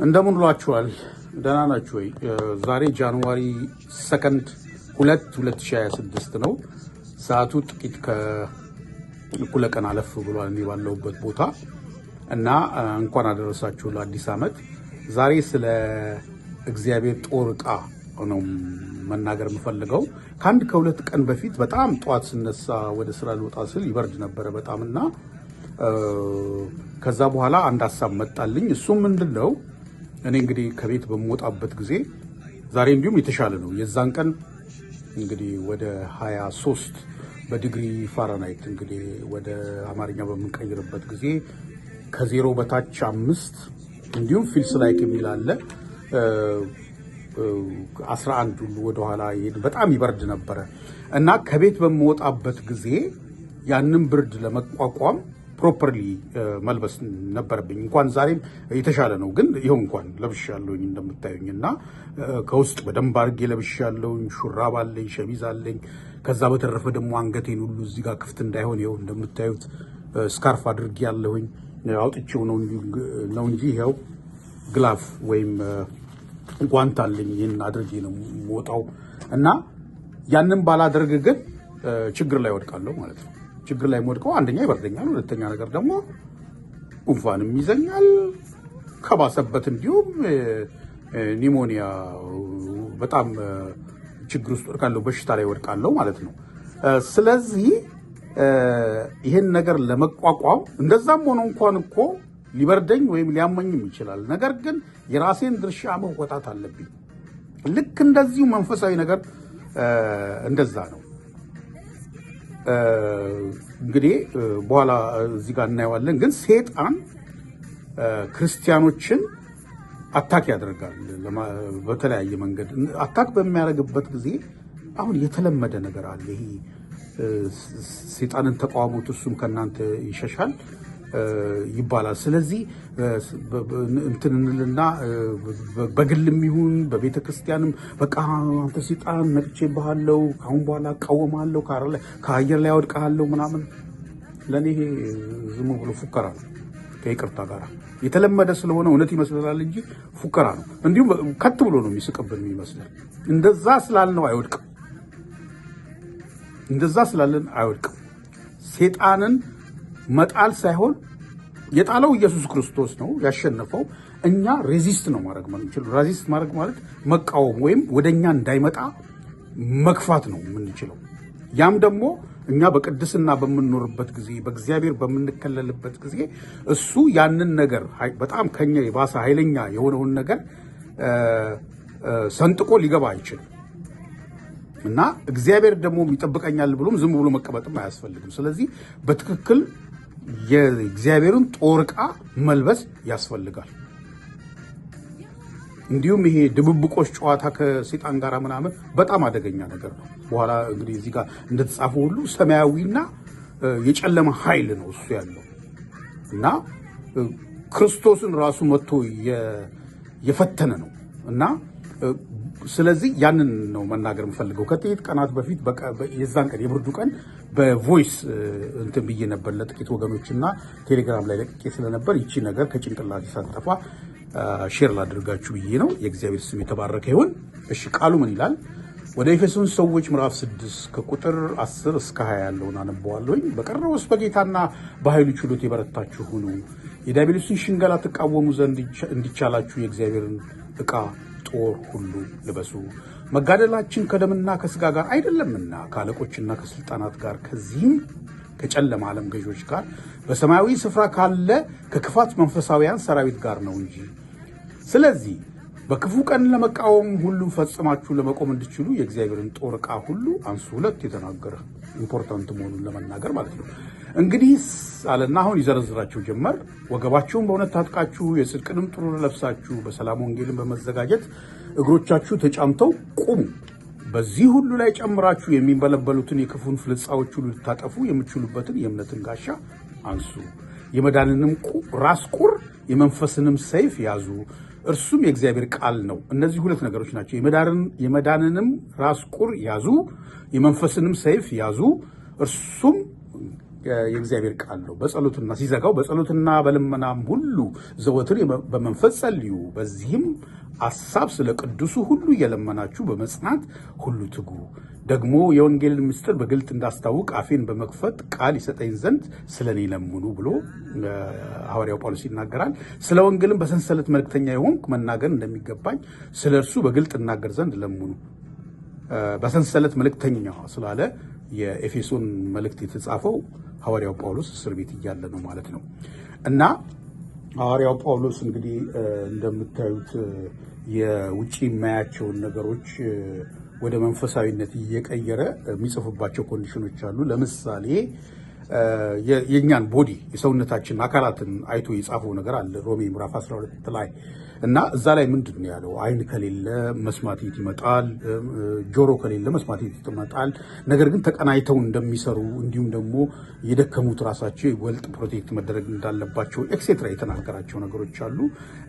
እንደምን ውላችኋል? ደህና ናችሁ ወይ? ዛሬ ጃንዋሪ 2 2026 ነው። ሰዓቱ ጥቂት ከእኩለ ቀን አለፍ ብሏል እኔ ባለሁበት ቦታ እና እንኳን አደረሳችሁ ለአዲስ ዓመት። ዛሬ ስለ እግዚአብሔር ጦር ዕቃ ነው መናገር የምፈልገው። ከሁለት ቀን በፊት በጣም ጠዋት ስነሳ ወደ ስራ ልወጣ ስል ይበርድ ነበረ በጣም እና ከዛ በኋላ አንድ ሐሳብ መጣልኝ። እሱም ምንድነው እኔ እንግዲህ ከቤት በመውጣበት ጊዜ ዛሬ እንዲሁም የተሻለ ነው። የዛን ቀን እንግዲህ ወደ 23 በዲግሪ ፋራናይት እንግዲህ ወደ አማርኛ በምንቀይርበት ጊዜ ከዜሮ በታች 5 እንዲሁም ፊልስ ላይክ የሚል አለ 11 ሁሉ ወደ ኋላ ይሄድ በጣም ይበርድ ነበረ እና ከቤት በመውጣበት ጊዜ ያንን ብርድ ለመቋቋም ፕሮፐርሊ መልበስ ነበረብኝ። እንኳን ዛሬም የተሻለ ነው፣ ግን ይሄው እንኳን ለብሻለሁኝ እንደምታዩኝ እና ከውስጥ በደንብ አድርጌ ለብሻለሁኝ። ሹራብ አለኝ፣ ሸሚዝ አለኝ። ከዛ በተረፈ ደግሞ አንገቴን ሁሉ እዚህ ጋር ክፍት እንዳይሆን ይሄው እንደምታዩት ስካርፍ አድርጌ ያለሁኝ። አውጥቼው ነው እንጂ ይሄው ግላፍ ወይም ጓንት አለኝ። ይሄን አድርጌ ነው የምወጣው እና ያንን ባላደርግ ግን ችግር ላይ ወድቃለሁ ማለት ነው። ችግር ላይ ወድቀው አንደኛ ይበርደኛል፣ ሁለተኛ ነገር ደግሞ ጉንፋንም ይዘኛል። ከባሰበት እንዲሁም ኒሞኒያ በጣም ችግር ውስጥ ወድቃለሁ፣ በሽታ ላይ ወድቃለሁ ማለት ነው። ስለዚህ ይሄን ነገር ለመቋቋም እንደዛም ሆኖ እንኳን እኮ ሊበርደኝ ወይም ሊያመኝም ይችላል። ነገር ግን የራሴን ድርሻ መወጣት አለብኝ። ልክ እንደዚሁ መንፈሳዊ ነገር እንደዛ ነው። እንግዲህ በኋላ እዚህ ጋር እናየዋለን። ግን ሰይጣን ክርስቲያኖችን አታክ ያደርጋል በተለያየ መንገድ። አታክ በሚያደርግበት ጊዜ አሁን የተለመደ ነገር አለ። ይሄ ሰይጣንን ተቃውሞት እሱም ከእናንተ ይሸሻል ይባላል። ስለዚህ እንትንልና በግልም ይሁን በቤተ ክርስቲያንም በቃ አንተ ሰይጣን ነቅቼብሃለሁ፣ ካሁን በኋላ እቃወማለሁ፣ ከአየር ላይ አወድቅሃለሁ ምናምን። ለእኔ ይሄ ዝም ብሎ ፉከራ ነው። ከይቅርታ ጋር የተለመደ ስለሆነ እውነት ይመስለናል እንጂ ፉከራ ነው። እንዲሁም ከት ብሎ ነው የሚስቅብን የሚመስለን። እንደዛ ስላልነው አይወድቅም። እንደዛ ስላለን አይወድቅም። ሰይጣንን መጣል ሳይሆን የጣለው ኢየሱስ ክርስቶስ ነው ያሸነፈው። እኛ ሬዚስት ነው ማድረግ ማለት ሬዚስት ማድረግ ማለት መቃወም ወይም ወደኛ እንዳይመጣ መግፋት ነው የምንችለው። ያም ደግሞ እኛ በቅድስና በምንኖርበት ጊዜ በእግዚአብሔር በምንከለልበት ጊዜ እሱ ያንን ነገር በጣም ከኛ የባሰ ኃይለኛ የሆነውን ነገር ሰንጥቆ ሊገባ አይችልም እና እግዚአብሔር ደግሞ ይጠብቀኛል ብሎም ዝም ብሎ መቀመጥም አያስፈልግም። ስለዚህ በትክክል የእግዚአብሔርን ጦር ዕቃ መልበስ ያስፈልጋል። እንዲሁም ይሄ ድብብቆሽ ጨዋታ ከሰይጣን ጋር ምናምን በጣም አደገኛ ነገር ነው። በኋላ እንግዲህ እዚህ ጋር እንደተጻፈ ሁሉ ሰማያዊና የጨለማ ኃይል ነው እሱ ያለው እና ክርስቶስን ራሱ መጥቶ የፈተነ ነው እና ስለዚህ ያንን ነው መናገር የምፈልገው። ከጥቂት ቀናት በፊት የዛን ቀን የብርዱ ቀን በቮይስ እንትን ብዬ ነበር ለጥቂት ወገኖችና ቴሌግራም ላይ ለቅቄ ስለነበር ይቺ ነገር ከጭንቅላት ሳትጠፋ ሼር ላድርጋችሁ ብዬ ነው። የእግዚአብሔር ስም የተባረከ ይሁን። እሺ ቃሉ ምን ይላል? ወደ ኤፌሶን ሰዎች ምዕራፍ 6 ከቁጥር 10 እስከ 20 ያለውን አነበዋለሁኝ። በቀረውስ በጌታና በኃይሉ ችሎት የበረታችሁ ሁኑ፣ የዲያብሎስን ሽንገላ ትቃወሙ ዘንድ እንዲቻላችሁ የእግዚአብሔርን ዕቃ ጦር ሁሉ ልበሱ። መጋደላችን ከደምና ከስጋ ጋር አይደለምና ከአለቆችና ከስልጣናት ጋር ከዚህም ከጨለማ ዓለም ገዦች ጋር በሰማያዊ ስፍራ ካለ ከክፋት መንፈሳውያን ሰራዊት ጋር ነው እንጂ። ስለዚህ በክፉ ቀን ለመቃወም ሁሉ ፈጽማችሁ ለመቆም እንድችሉ የእግዚአብሔርን ጦር ዕቃ ሁሉ አንሱ። ሁለት የተናገረ ኢምፖርታንት መሆኑን ለመናገር ማለት ነው። እንግዲህ አለና አሁን ይዘረዝራችሁ ጀመር። ወገባችሁን በእውነት ታጥቃችሁ የጽድቅንም ጥሩር ለብሳችሁ በሰላም ወንጌልን በመዘጋጀት እግሮቻችሁ ተጫምተው ቁሙ። በዚህ ሁሉ ላይ ጨምራችሁ የሚንበለበሉትን የክፉን ፍልጻዎች ሁሉ ልታጠፉ የምትችሉበትን የእምነትን ጋሻ አንሱ። የመዳንንም ራስ ቁር የመንፈስንም ሰይፍ ያዙ፣ እርሱም የእግዚአብሔር ቃል ነው። እነዚህ ሁለት ነገሮች ናቸው። የመዳንንም ራስ ቁር ያዙ፣ የመንፈስንም ሰይፍ ያዙ፣ እርሱም የእግዚአብሔር ቃል ነው። በጸሎትና ሲዘጋው በጸሎትና በልመናም ሁሉ ዘወትር በመንፈስ ጸልዩ፣ በዚህም ሐሳብ ስለ ቅዱሱ ሁሉ እየለመናችሁ በመጽናት ሁሉ ትጉ። ደግሞ የወንጌልን ምስጢር በግልጥ እንዳስታውቅ አፌን በመክፈት ቃል ይሰጠኝ ዘንድ ስለ እኔ ለምኑ ብሎ ሐዋርያው ጳውሎስ ይናገራል። ስለ ወንጌልም በሰንሰለት መልእክተኛ የሆንኩ መናገር እንደሚገባኝ ስለ እርሱ በግልጥ እናገር ዘንድ ለምኑ። በሰንሰለት መልእክተኛ ስላለ የኤፌሶን መልእክት የተጻፈው ሐዋርያው ጳውሎስ እስር ቤት እያለ ነው ማለት ነው። እና ሐዋርያው ጳውሎስ እንግዲህ እንደምታዩት የውጪ የማያቸውን ነገሮች ወደ መንፈሳዊነት እየቀየረ የሚጽፉባቸው ኮንዲሽኖች አሉ። ለምሳሌ የእኛን ቦዲ የሰውነታችን አካላትን አይቶ የጻፈው ነገር አለ ሮሜ ምዕራፍ 12 ላይ እና እዛ ላይ ምንድን ነው ያለው? አይን ከሌለ መስማት የት ይመጣል? ጆሮ ከሌለ መስማት የት ይመጣል? ነገር ግን ተቀናይተው እንደሚሰሩ እንዲሁም ደግሞ የደከሙት ራሳቸው ይበልጥ ፕሮቴክት መደረግ እንዳለባቸው ኤክሴትራ የተናገራቸው ነገሮች አሉ።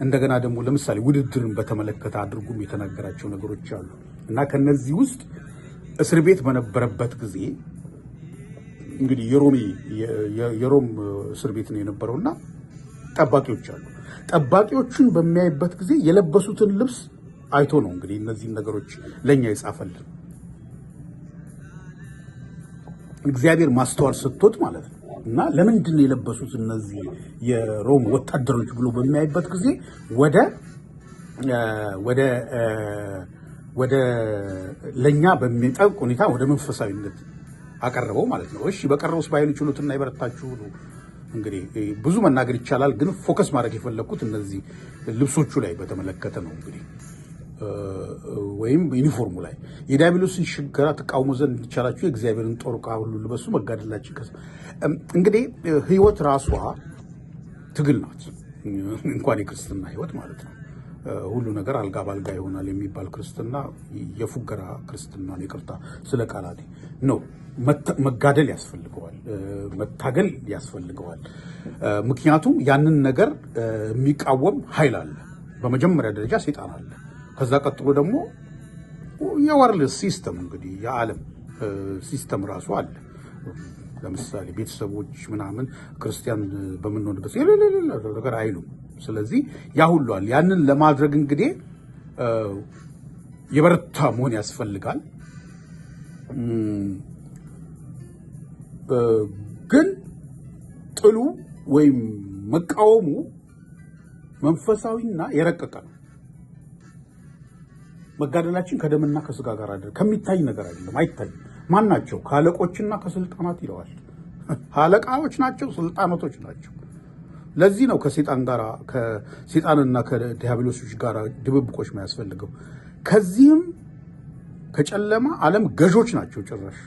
እንደገና ደግሞ ለምሳሌ ውድድርን በተመለከተ አድርጉም የተናገራቸው ነገሮች አሉ እና ከነዚህ ውስጥ እስር ቤት በነበረበት ጊዜ እንግዲህ የሮም እስር ቤት ነው የነበረውና ጠባቂዎች አሉ። ጠባቂዎቹን በሚያይበት ጊዜ የለበሱትን ልብስ አይቶ ነው እንግዲህ እነዚህን ነገሮች ለኛ የጻፈልን። እግዚአብሔር ማስተዋል ሰጥቶት ማለት ነው። እና ለምንድን ነው የለበሱት እነዚህ የሮም ወታደሮች ብሎ በሚያይበት ጊዜ ወደ ለኛ በሚጠብቅ ሁኔታ ወደ መንፈሳዊነት አቀረበው ማለት ነው። እሺ በቀረውስ ባይሉ ችሎትና ይበረታችሁ ነው። እንግዲህ ብዙ መናገር ይቻላል፣ ግን ፎከስ ማድረግ የፈለኩት እነዚህ ልብሶቹ ላይ በተመለከተ ነው። እንግዲህ ወይም ዩኒፎርሙ ላይ የዲያብሎስን ሽንገላ ተቃውሞ ዘንድ እንዲቻላችሁ የእግዚአብሔርን ጦር ዕቃ ሁሉ ልበሱ፣ መጋደላችን እንግዲህ ህይወት ራሷ ትግል ናት። እንኳን የክርስትና ህይወት ማለት ነው። ሁሉ ነገር አልጋ ባልጋ ይሆናል የሚባል ክርስትና የፉገራ ክርስትና ነው። ይቅርታ ስለ ቃላቴ ነው። መጋደል ያስፈልገዋል፣ መታገል ያስፈልገዋል። ምክንያቱም ያንን ነገር የሚቃወም ኃይል አለ። በመጀመሪያ ደረጃ ሰይጣን አለ። ከዛ ቀጥሎ ደግሞ የወርልድ ሲስተም እንግዲህ የዓለም ሲስተም ራሱ አለ። ለምሳሌ ቤተሰቦች ምናምን ክርስቲያን በምንሆንበት ነገር አይሉም። ስለዚህ ያ ሁሉ አለ። ያንን ለማድረግ እንግዲህ የበረታ መሆን ያስፈልጋል። ግን ጥሉ ወይም መቃወሙ መንፈሳዊና የረቀቀ ነው። መጋደላችን ከደምና ከስጋ ጋር አይደለም፣ ከሚታይ ነገር አይደለም። አይታይም። ማን ናቸው? ከአለቆችና ከስልጣናት ይለዋል። አለቃዎች ናቸው፣ ስልጣናቶች ናቸው። ለዚህ ነው ከሰይጣንና ከዲያብሎሶች ጋር ድብብቆች ማያስፈልገው። ከዚህም ከጨለማ ዓለም ገዦች ናቸው። ጭራሽ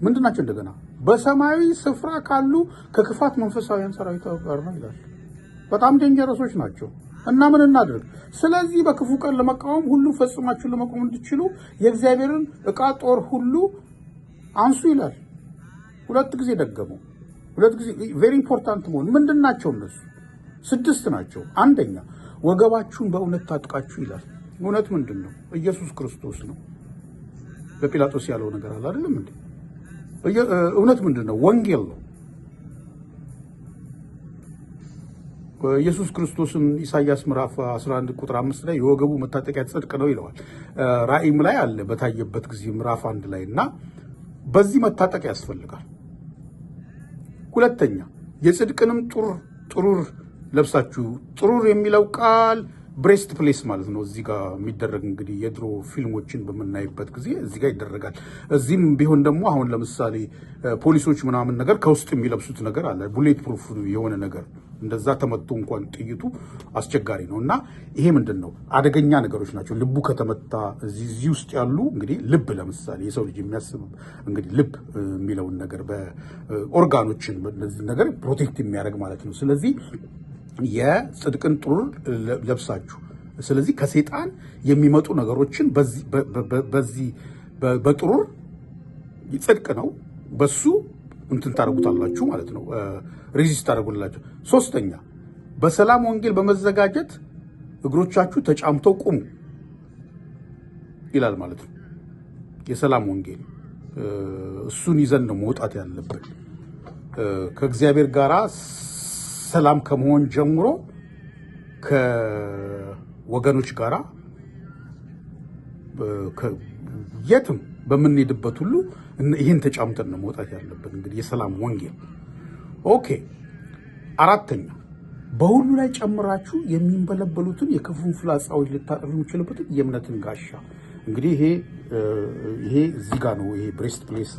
ምንድን ናቸው? እንደገና በሰማያዊ ስፍራ ካሉ ከክፋት መንፈሳዊያን ሰራዊት ጋር ነው ይላል። በጣም ደንጀረሶች ናቸው። እና ምን እናድርግ? ስለዚህ በክፉ ቀን ለመቃወም ሁሉ ፈጽማችሁ ለመቆም እንድትችሉ የእግዚአብሔርን ዕቃ ጦር ሁሉ አንሱ ይላል። ሁለት ጊዜ ደገመው። ሁለት ጊዜ ቬሪ ኢምፖርታንት መሆን። ምንድን ናቸው እነሱ? 6 ናቸው። አንደኛ ወገባችሁን በእውነት ታጥቃችሁ ይላል። እውነት ምንድን ነው? ኢየሱስ ክርስቶስ ነው። በጲላጦስ ያለው ነገር አለ አይደለም እንዴ? እውነት ምንድን ነው? ወንጌል ነው። ኢየሱስ ክርስቶስን ኢሳይያስ ምዕራፍ 11 ቁጥር 5 ላይ የወገቡ መታጠቂያ ጽድቅ ነው ይለዋል። ራእይም ላይ አለ በታየበት ጊዜ ምዕራፍ 1 ላይ እና በዚህ መታጠቂያ ያስፈልጋል። ሁለተኛ የጽድቅንም ጥሩር ለብሳችሁ። ጥሩር የሚለው ቃል ብሬስት ፕሌስ ማለት ነው። እዚህ ጋር የሚደረግ እንግዲህ የድሮ ፊልሞችን በምናይበት ጊዜ እዚህ ጋር ይደረጋል። እዚህም ቢሆን ደግሞ አሁን ለምሳሌ ፖሊሶች ምናምን ነገር ከውስጥ የሚለብሱት ነገር አለ። ቡሌት ፕሩፍ የሆነ ነገር እንደዛ ተመቶ እንኳን ጥይቱ አስቸጋሪ ነው እና ይሄ ምንድን ነው? አደገኛ ነገሮች ናቸው። ልቡ ከተመታ እዚህ ውስጥ ያሉ እንግዲህ ልብ ለምሳሌ የሰው ልጅ የሚያስብ እንግዲህ ልብ የሚለውን ነገር በኦርጋኖችን በእነዚህ ነገር ፕሮቴክት የሚያደርግ ማለት ነው። ስለዚህ የጽድቅን ጥሩር ለብሳችሁ። ስለዚህ ከሰይጣን የሚመጡ ነገሮችን በዚህ በጥሩር ጽድቅ ነው በሱ እንትን ታደርጉታላችሁ ማለት ነው። ሬዚስት ታደርጉላችሁ። ሶስተኛ በሰላም ወንጌል በመዘጋጀት እግሮቻችሁ ተጫምተው ቁሙ ይላል ማለት ነው። የሰላም ወንጌል እሱን ይዘን ነው መውጣት ያለብን። ከእግዚአብሔር ጋር ሰላም ከመሆን ጀምሮ ከወገኖች ጋር የትም በምንሄድበት ሁሉ ይህን ተጫምተን ነው መውጣት ያለብን። እንግዲህ የሰላም ወንጌል። ኦኬ። አራተኛ በሁሉ ላይ ጨምራችሁ የሚንበለበሉትን የክፉን ፍላጻዎች ልታጠፉ የምትችሉበትን የእምነትን ጋሻ። እንግዲህ ይሄ እዚህ ጋር ነው። ይሄ ብሬስት ፕሌስ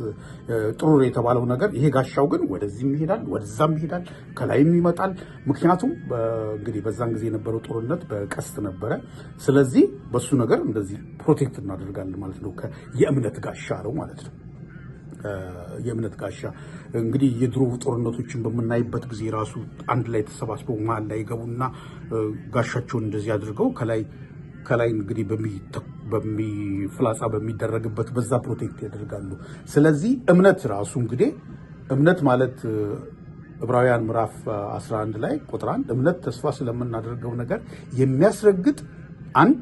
ጥሩር የተባለው ነገር ይሄ ጋሻው ግን ወደዚህም ይሄዳል፣ ወደዛም ይሄዳል፣ ከላይም ይመጣል። ምክንያቱም እንግዲህ በዛን ጊዜ የነበረው ጦርነት በቀስት ነበረ። ስለዚህ በሱ ነገር እንደዚህ ፕሮቴክት እናደርጋለን ማለት ነው። የእምነት ጋሻ ነው ማለት ነው። የእምነት ጋሻ እንግዲህ የድሮ ጦርነቶችን በምናይበት ጊዜ ራሱ አንድ ላይ ተሰባስበው መሀል ላይ ይገቡና ጋሻቸውን እንደዚህ አድርገው ከላይ እንግዲህ ፍላጻ በሚደረግበት በዛ ፕሮቴክት ያደርጋሉ። ስለዚህ እምነት ራሱ እንግዲህ እምነት ማለት ዕብራውያን ምዕራፍ 11 ላይ ቁጥር 1 እምነት ተስፋ ስለምናደርገው ነገር የሚያስረግጥ አንድ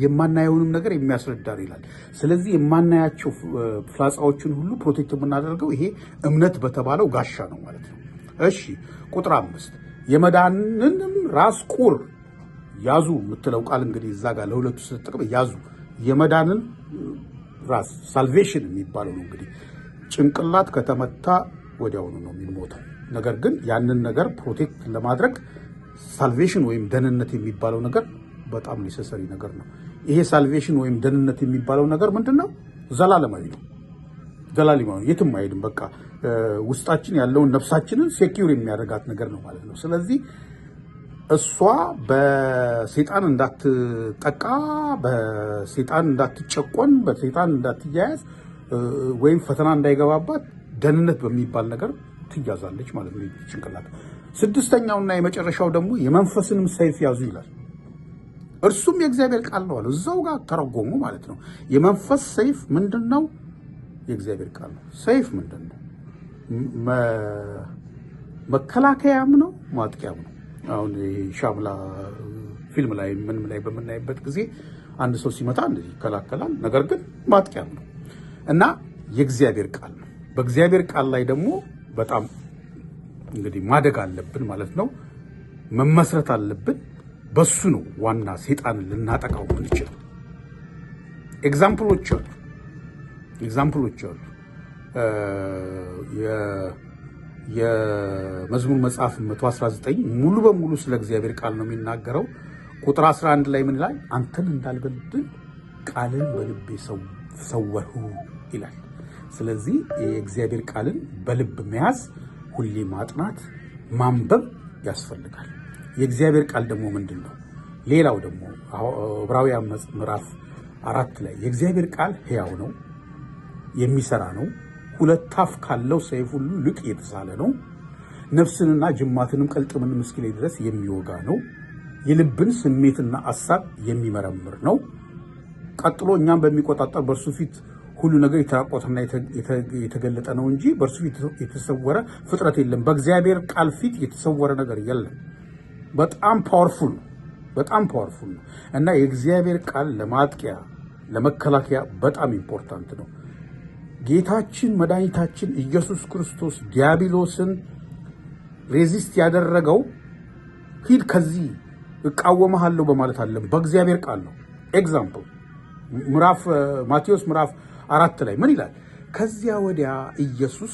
የማናየውንም ነገር የሚያስረዳን ይላል። ስለዚህ የማናያቸው ፍላጻዎችን ሁሉ ፕሮቴክት የምናደርገው ይሄ እምነት በተባለው ጋሻ ነው ማለት ነው። እሺ ቁጥር 5 የመዳንንም ራስ ቁር ያዙ የምትለው ቃል እንግዲህ እዛ ጋር ለሁለቱ ስትጠቅም ያዙ የመዳንን ራስ ሳልቬሽን የሚባለው ነው። እንግዲህ ጭንቅላት ከተመታ ወዲያውኑ ነው የሚሞተው። ነገር ግን ያንን ነገር ፕሮቴክት ለማድረግ ሳልቬሽን ወይም ደህንነት የሚባለው ነገር በጣም ኔሰሰሪ ነገር ነው። ይሄ ሳልቬሽን ወይም ደህንነት የሚባለው ነገር ምንድነው? ዘላለማዊ ነው። ዘላለማዊ የትም አይሄድም። በቃ ውስጣችን ያለውን ነፍሳችንን ሴኪዩር የሚያደርጋት ነገር ነው ማለት ነው። ስለዚህ እሷ በሰይጣን እንዳትጠቃ፣ በሰይጣን እንዳትጨቆን፣ በሰይጣን እንዳትያያዝ ወይም ፈተና እንዳይገባባት ደህንነት በሚባል ነገር ትያዛለች ማለት ነው ጭንቅላት። ስድስተኛውና የመጨረሻው ደግሞ የመንፈስንም ሰይፍ ያዙ ይላል። እርሱም የእግዚአብሔር ቃል ነው አለ። እዛው ጋር ተረጎሙ ማለት ነው። የመንፈስ ሰይፍ ምንድነው? የእግዚአብሔር ቃል ነው። ሰይፍ ምንድነው? መከላከያም ነው፣ ማጥቂያም ነው። አሁን ሻምላ ፊልም ላይ ምንም ላይ በምናይበት ጊዜ አንድ ሰው ሲመታ እንደዚህ ይከላከላል። ነገር ግን ማጥቂያም ነው እና የእግዚአብሔር ቃል ነው። በእግዚአብሔር ቃል ላይ ደግሞ በጣም እንግዲህ ማደግ አለብን ማለት ነው። መመስረት አለብን። በሱ ነው ዋና ሰይጣን ልናጠቃው የምንችል። ኤግዛምፕሎች አሉ። የመዝሙር መጽሐፍ 119 ሙሉ በሙሉ ስለ እግዚአብሔር ቃል ነው የሚናገረው። ቁጥር 11 ላይ ምን ይላል? አንተን እንዳልበድል ቃልን በልቤ ሰወርሁ ይላል። ስለዚህ የእግዚአብሔር ቃልን በልብ መያዝ፣ ሁሌ ማጥናት፣ ማንበብ ያስፈልጋል። የእግዚአብሔር ቃል ደግሞ ምንድን ነው? ሌላው ደግሞ ዕብራውያን ምዕራፍ 4 ላይ የእግዚአብሔር ቃል ሕያው ነው፣ የሚሰራ ነው፣ ሁለት አፍ ካለው ሰይፍ ሁሉ ይልቅ የተሳለ ነው፣ ነፍስንና ጅማትንም ቅልጥምንም እስኪለይ ድረስ የሚወጋ ነው፣ የልብን ስሜትና አሳብ የሚመረምር ነው። ቀጥሎ እኛም በሚቆጣጠር በእርሱ ፊት ሁሉ ነገር የተራቆተና የተገለጠ ነው እንጂ በእርሱ ፊት የተሰወረ ፍጥረት የለም። በእግዚአብሔር ቃል ፊት የተሰወረ ነገር የለም። በጣም ፓወርፉል ነው እና የእግዚአብሔር ቃል ለማጥቂያ ለመከላከያ በጣም ኢምፖርታንት ነው። ጌታችን መድኃኒታችን ኢየሱስ ክርስቶስ ዲያብሎስን ሬዚስት ያደረገው ሂድ ከዚህ እቃወምሃለሁ በማለት አለም በእግዚአብሔር ቃል ነው። ኤግዛምፕል ማቴዎስ ምዕራፍ 4 ላይ ምን ይላል? ከዚያ ወዲያ ኢየሱስ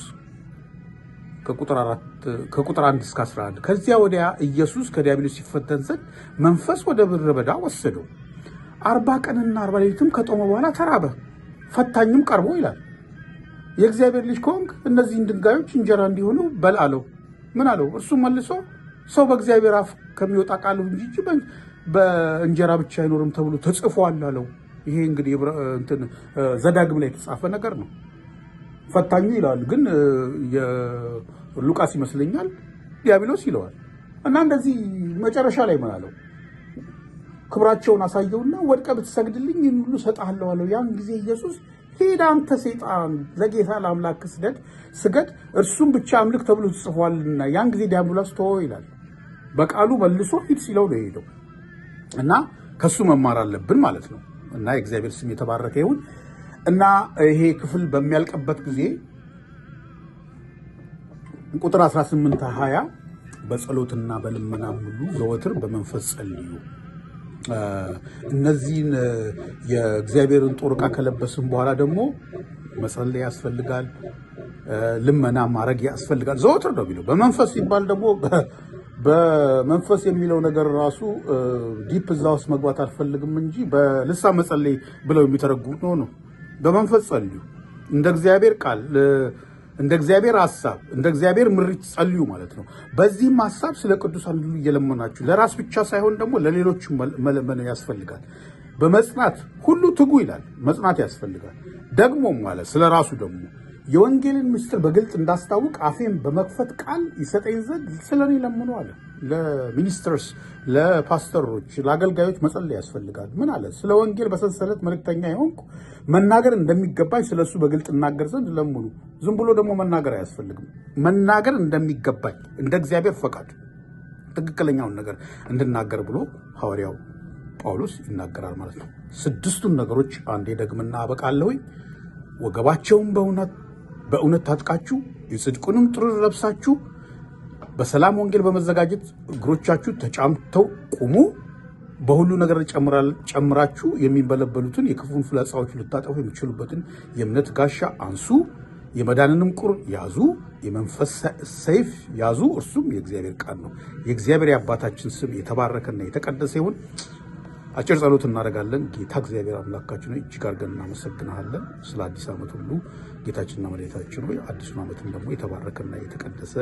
ከቁጥር 1 እስከ 11 ከዚያ ወዲያ ኢየሱስ ከዲያብሎስ ሲፈተን ዘንድ መንፈስ ወደ ምድረ በዳ ወሰደው። 40 ቀንና 40 ሌሊትም ከጦመ በኋላ ተራበ። ፈታኝም ቀርቦ ይላል የእግዚአብሔር ልጅ ከሆንክ እነዚህን ድንጋዮች እንጀራ እንዲሆኑ በል አለው። ምን አለው? እርሱም መልሶ ሰው በእግዚአብሔር አፍ ከሚወጣ ቃል እንጂ በእንጀራ ብቻ አይኖርም ተብሎ ተጽፏል አለው። ይሄ እንግዲህ ዘዳግም ላይ የተጻፈ ነገር ነው። ፈታኙ ይላል ግን ሉቃስ ይመስለኛል ዲያብሎስ ይለዋል። እና እንደዚህ መጨረሻ ላይ ምን አለው? ክብራቸውን አሳየውና ወድቀ ብትሰግድልኝ ይህን ሁሉ እሰጥሃለሁ አለው። ያን ጊዜ ኢየሱስ ሄድ አንተ ሰይጣን ለጌታ ለአምላክ ስገድ እርሱም ብቻ አምልክ ተብሎ ተጽፏልና። ያን ጊዜ ዲያብሎስ ተወው ይላል። በቃሉ መልሶ ሂድ ሲለው ነው የሄደው። እና ከሱ መማር አለብን ማለት ነው። እና የእግዚአብሔር ስም የተባረከ ይሁን። እና ይሄ ክፍል በሚያልቅበት ጊዜ ቁጥር 18-20 በጸሎትና በልመና ሁሉ ዘወትር በመንፈስ ጸልዩ። እነዚህን የእግዚአብሔርን ጦር ዕቃ ከለበስን በኋላ ደግሞ መጸለይ ያስፈልጋል፣ ልመና ማድረግ ያስፈልጋል። ዘወትር ነው የሚለው። በመንፈስ ሲባል ደግሞ በመንፈስ የሚለው ነገር ራሱ ዲፕ እዛ ውስጥ መግባት አልፈልግም እንጂ በልሳን መጸለይ ብለው የሚተረጉሙ ነው። በመንፈስ ጸልዩ፣ እንደ እግዚአብሔር ቃል፣ እንደ እግዚአብሔር ሐሳብ፣ እንደ እግዚአብሔር ምሪት ጸልዩ ማለት ነው። በዚህም ሐሳብ ስለ ቅዱሳን ሁሉ እየለመናችሁ ለራስ ብቻ ሳይሆን ደግሞ ለሌሎች መለመን ያስፈልጋል። በመጽናት ሁሉ ትጉ ይላል። መጽናት ያስፈልጋል። ደግሞ ማለት ስለ ራሱ ደግሞ የወንጌልን ምስጢር በግልጽ እንዳስታውቅ አፌን በመክፈት ቃል ይሰጠኝ ዘንድ ስለኔ ለምኑ አለ። ለሚኒስተርስ፣ ለፓስተሮች፣ ለአገልጋዮች መጸለይ ያስፈልጋል። ምን አለ? ስለ ወንጌል በሰንሰለት መልእክተኛ የሆንኩ መናገር እንደሚገባኝ ስለሱ በግልጽ እናገር ዘንድ ለምኑ። ዝም ብሎ ደግሞ መናገር አያስፈልግም። መናገር እንደሚገባኝ እንደ እግዚአብሔር ፈቃድ ትክክለኛውን ነገር እንድናገር ብሎ ሐዋርያው ጳውሎስ ይናገራል ማለት ነው። 6ቱን ነገሮች አንዴ ደግምና አበቃለሁኝ። ወገባቸውን በእውነት ታጥቃችሁ የጽድቁንም ጥሩር ለብሳችሁ በሰላም ወንጌል በመዘጋጀት እግሮቻችሁ ተጫምተው ቁሙ። በሁሉ ነገር ጨምራችሁ የሚንበለበሉትን የክፉን ፍላጻዎች ልታጠፉ የሚችሉበትን የእምነት ጋሻ አንሱ። የመዳንንም ቁር ያዙ። የመንፈስ ሰይፍ ያዙ፣ እርሱም የእግዚአብሔር ቃል ነው። የእግዚአብሔር የአባታችን ስም የተባረከና የተቀደሰ ይሁን። አጭር ጸሎት እናደርጋለን። ጌታ እግዚአብሔር አምላካችን ሆይ እጅግ አድርገን እናመሰግናለን ስለ አዲስ ዓመት ሁሉ። ጌታችንና መድኃኒታችን ሆይ አዲሱን ዓመትን ደግሞ የተባረከና የተቀደሰ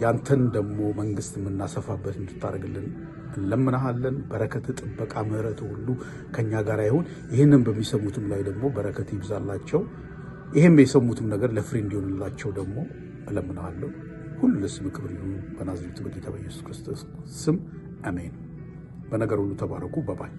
ያንተን ደግሞ መንግስት የምናሰፋበት እንድታደርግልን እንለምናሃለን። በረከት፣ ጥበቃ፣ ምሕረት ሁሉ ከኛ ጋር ይሁን። ይህንን በሚሰሙትም ላይ ደግሞ በረከት ይብዛላቸው። ይህም የሰሙትም ነገር ለፍሬ እንዲሆንላቸው ደግሞ እለምናሃለሁ። ሁሉ ለስም ክብር ይሁን በናዝሬቱ በጌታ በኢየሱስ ክርስቶስ ስም አሜን። በነገር ሁሉ ተባረኩ። ባባይ